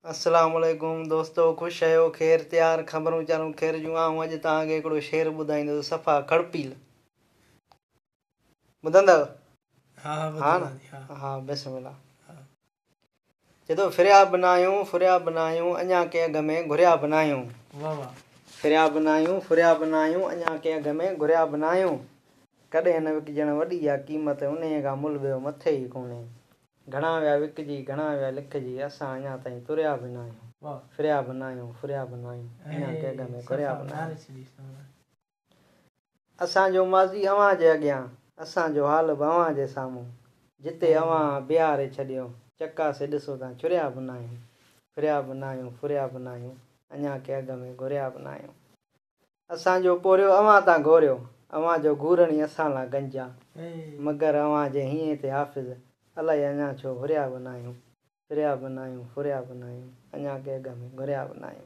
अस्सलाम वालेकुम दोस्तों, ख़ुशि आहियो, ख़ैर तयारु, ख़बरूं चारूं ख़ैर जूं। अॼु तव्हांखे हिकिड़ो शेर ॿुधाईंदुसि, सफ़ा खड़पील। ॿुधंदव? हा न? हा, बिस्मिल्लाह। जदो फिरिया बनायूं फुरिया बनायूं, अञा के अघ में घुरिया बनायूं। फिरिया बनायूं फुरिया बनायूं, अञा के अघ में घुरिया बनायूं। कॾहिं न विकिजण वॾी आहे क़ीमत, उन खां मुल ॿियो मथे ई कोन्हे। घणा विया विकिजी, घणा विया लिखिजी, असां अञा ताईं तुरिया बि न आहियूं। फिरिया बनायूं फुरिया बनायूं, अञा के अघ में घुरिया बनायूं। असांजो माज़ी अव्हां जे अॻियां, असांजो हाल बि अव्हां जे साम्हूं। जिते अव्हां बीहारे छॾियो, चकासे ॾिसो त चुरिया बनायूं। फिरिया बनायूं फुरिया बनायूं, अञा के अघ में घुरिया बनायूं। असांजो पोरियो अव्हां तां घोरियो, अव्हां जो घूरणी असां लाइ गंजा। मगर अव्हां जे हीअं ते हाफ़िज़, अलाए अञा छो हुरिया बनायूं। फिरिया बनायूं फुरिया बनायूं, अञा के अघ में घुरिया बनायूं।